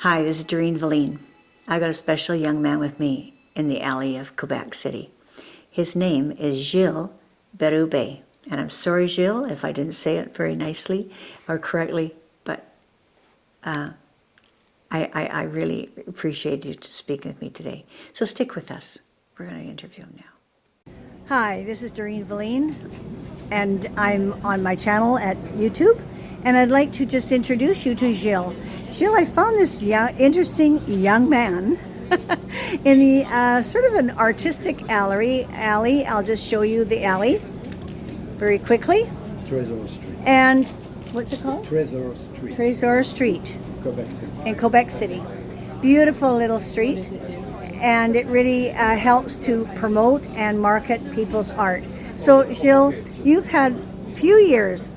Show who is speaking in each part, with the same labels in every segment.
Speaker 1: Hi, this is Doreen Velin. I got a special young man with me in the alley of Quebec City. His name is Gilles Bérubé. And I'm sorry, Gilles, if I didn't say it very nicely or correctly, but I really appreciate you speaking with me today. So stick with us. We're going to interview him now. Hi, this is Doreen Velin, and I'm on my channel at YouTube, and I'd like to just introduce you to Gilles. Gilles, I found this interesting young man in the sort of an artistic alley. I'll just show you the alley very quickly.
Speaker 2: Trésor Street.
Speaker 1: And what's it called?
Speaker 2: Trésor Street.
Speaker 1: Trésor Street.
Speaker 2: Quebec City.
Speaker 1: In Quebec City. Beautiful little street, and it really helps to promote and market people's art. So, Gilles, you've had a few years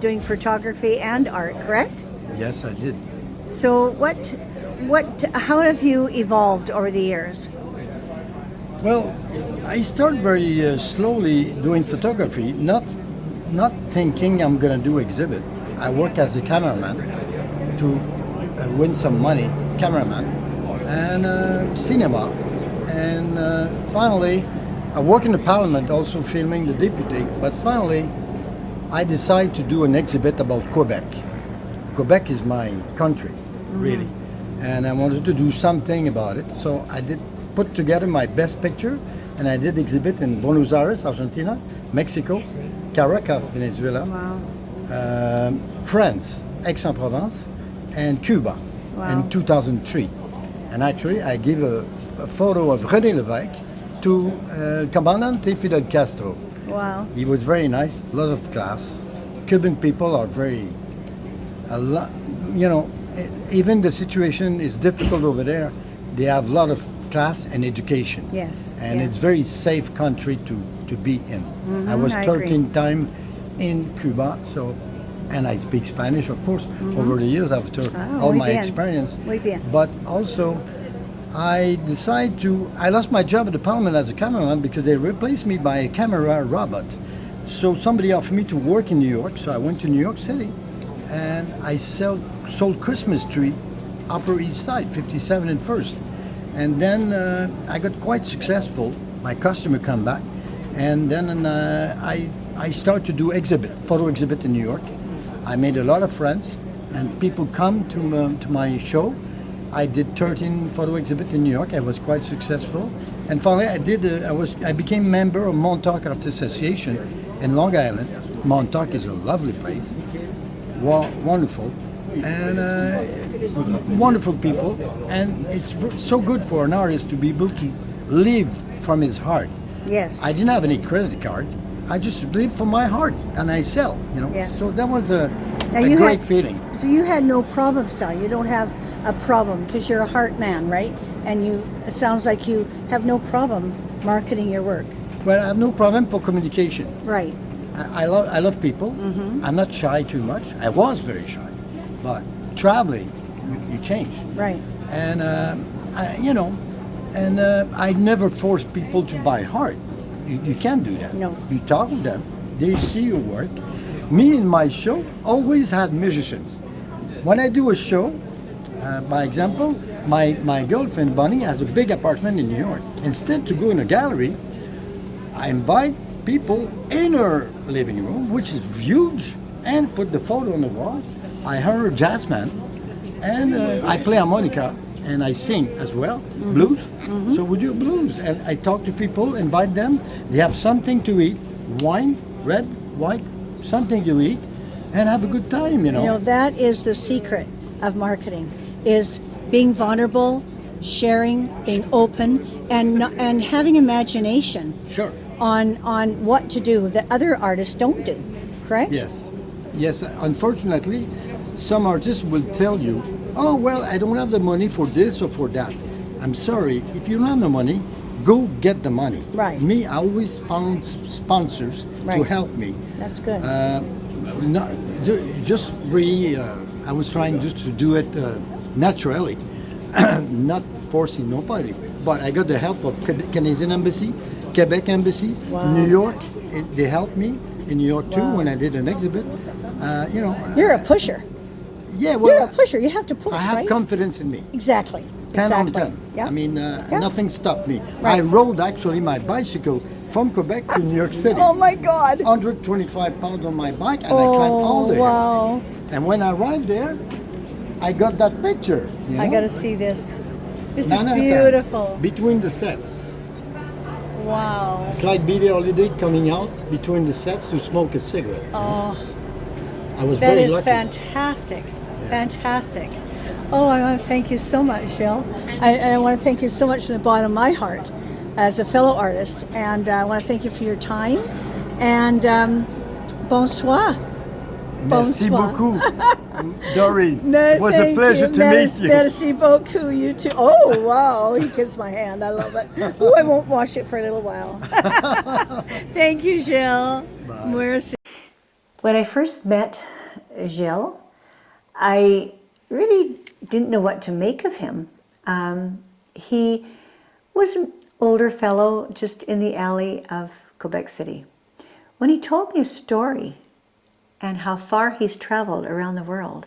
Speaker 1: doing photography and art, correct?
Speaker 2: Yes, I did.
Speaker 1: So, how have you evolved over the years?
Speaker 2: Well, I started very slowly doing photography, not thinking I'm going to do exhibit. I work as a cameraman to win some money, cameraman, and cinema. And finally, I work in the parliament also filming the deputy, but finally I decided to do an exhibit about Quebec. Quebec is my country, really. And I wanted to do something about it. So I did put together my best picture, and I did exhibit in Buenos Aires, Argentina, Mexico, Caracas, Venezuela, France, Aix-en-Provence, and Cuba in 2003. And actually, I gave a photo of René Lévesque to Comandante Fidel Castro.
Speaker 1: Wow.
Speaker 2: He was very nice, a lot of class. Cuban people are very, even the situation is difficult over there. They have a lot of class and education.
Speaker 1: Yes.
Speaker 2: And
Speaker 1: yeah.
Speaker 2: it's very safe country to be in. I was 13 times in Cuba, so, and I speak Spanish, of course, over the years after all my experience.
Speaker 1: Muy bien.
Speaker 2: But also, I lost my job at the Parliament as a cameraman because they replaced me by a camera robot. So somebody offered me to work in New York, so I went to New York City, and I sold Christmas tree, Upper East Side, 57 and First. And then I got quite successful. My customer come back, and then I started to do photo exhibit in New York. I made a lot of friends, and people come to my show. I did 13 photo exhibit in New York. I was quite successful, and finally I became member of Montauk Artists Association in Long Island. Montauk is a lovely place, wonderful, and wonderful people, and it's so good for an artist to be able to live from his heart.
Speaker 1: Yes.
Speaker 2: I didn't have any credit card. I just live from my heart, and I sell.
Speaker 1: Yes.
Speaker 2: So that was a great feeling.
Speaker 1: So you had no problem selling. You don't have a problem because you're a heart man, right? And it sounds like you have no problem marketing your work.
Speaker 2: Well, I have no problem for communication.
Speaker 1: Right.
Speaker 2: I love people. I'm not shy too much. I was very shy, but traveling, you change.
Speaker 1: Right.
Speaker 2: And I never force people to buy art. You can't do that.
Speaker 1: No.
Speaker 2: You talk with them. They see your work. Me in my show always had musicians. When I do a show, by example, my girlfriend Bonnie has a big apartment in New York. Instead to go in a gallery, I invite people in her living room, which is huge, and put the photo on the wall. I hire a jazz man, and I play harmonica, and I sing as well, blues. So we do blues, and I talk to people, invite them. They have something to eat, wine, red, white, something to eat, and have a good time.
Speaker 1: That is the secret of marketing: is being vulnerable, sharing, being open, and having imagination.
Speaker 2: Sure.
Speaker 1: On what to do that other artists don't do, correct?
Speaker 2: Yes. Unfortunately, some artists will tell you, oh, well, I don't have the money for this or for that. I'm sorry, if you don't have the money, go get the money.
Speaker 1: Right.
Speaker 2: Me, I always found sponsors to help me.
Speaker 1: That's good.
Speaker 2: I was trying just to do it naturally, not forcing nobody. But I got the help of Canadian Embassy, Quebec Embassy, New York. They helped me in New York too when I did an exhibit.
Speaker 1: You're a pusher.
Speaker 2: Yeah, well,
Speaker 1: You're a pusher. You have to push,
Speaker 2: I have
Speaker 1: right?
Speaker 2: confidence in me.
Speaker 1: Exactly.
Speaker 2: 10 on
Speaker 1: Exactly.
Speaker 2: 10.
Speaker 1: Yeah.
Speaker 2: I mean,
Speaker 1: Yeah.
Speaker 2: nothing stopped me.
Speaker 1: Right.
Speaker 2: I rode actually my bicycle from Quebec to New York City.
Speaker 1: Oh my God.
Speaker 2: 125 pounds on my bike, and I climbed all the hills.
Speaker 1: Wow.
Speaker 2: And when I arrived there, I got that picture. You know?
Speaker 1: I got to see this. This is
Speaker 2: Manhattan,
Speaker 1: beautiful.
Speaker 2: Between the sets.
Speaker 1: Wow.
Speaker 2: It's like Billie Holiday coming out between the sets to smoke a cigarette.
Speaker 1: Oh,
Speaker 2: I was
Speaker 1: that
Speaker 2: very
Speaker 1: is
Speaker 2: lucky.
Speaker 1: fantastic. Fantastic. Oh, I want to thank you so much, Gilles. And I want to thank you so much from the bottom of my heart as a fellow artist. And I want to thank you for your time. And bonsoir.
Speaker 2: Merci
Speaker 1: Bonsoir.
Speaker 2: beaucoup, Doreen.
Speaker 1: No,
Speaker 2: It was a
Speaker 1: thank
Speaker 2: pleasure
Speaker 1: you.
Speaker 2: to meet you.
Speaker 1: Merci beaucoup, you too. Oh, wow. He kissed my hand. I love it. Oh, I won't wash it for a little while. Thank you, Gilles.
Speaker 2: Bye.
Speaker 1: Merci. When I first met Gilles, I really didn't know what to make of him. He was an older fellow just in the alley of Quebec City. When he told me his story and how far he's traveled around the world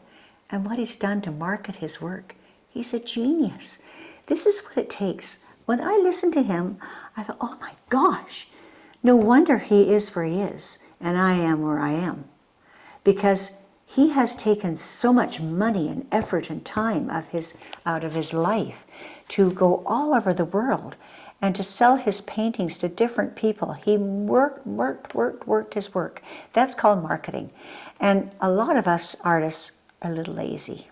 Speaker 1: and what he's done to market his work, he's a genius. This is what it takes. When I listened to him, I thought, oh my gosh, no wonder he is where he is and I am where I am. Because he has taken so much money and effort and time out of his life to go all over the world and to sell his paintings to different people. He worked his work. That's called marketing. And a lot of us artists are a little lazy.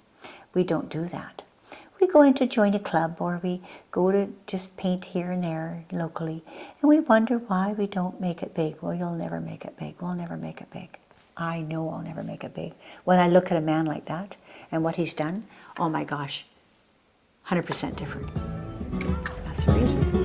Speaker 1: We don't do that. We go in to join a club or we go to just paint here and there locally and we wonder why we don't make it big. Well, you'll never make it big. We'll never make it big. I know I'll never make it big. When I look at a man like that and what he's done, oh my gosh, 100% different. That's the reason.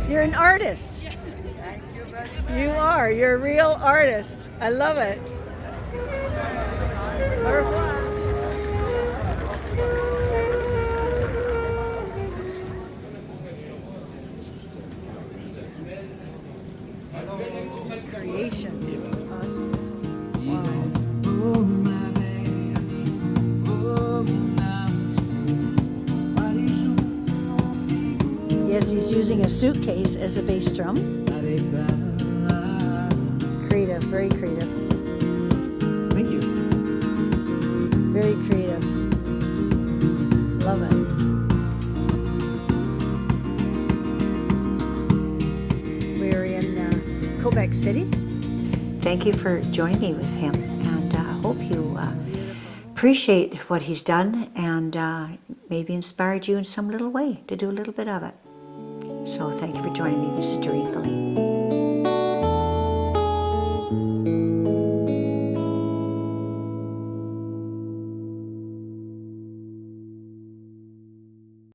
Speaker 1: You're an artist.
Speaker 3: Thank you very much.
Speaker 1: You are. You're a real artist. I love it. Au revoir. His creation. Yes, he's using a suitcase as a bass drum. Creative, very creative.
Speaker 3: Thank you.
Speaker 1: Very creative. Love it. We're in Quebec City. Thank you for joining me with him, and I hope you appreciate what he's done and maybe inspired you in some little way to do a little bit of it. So thank you for joining me. This is Doreen Velin.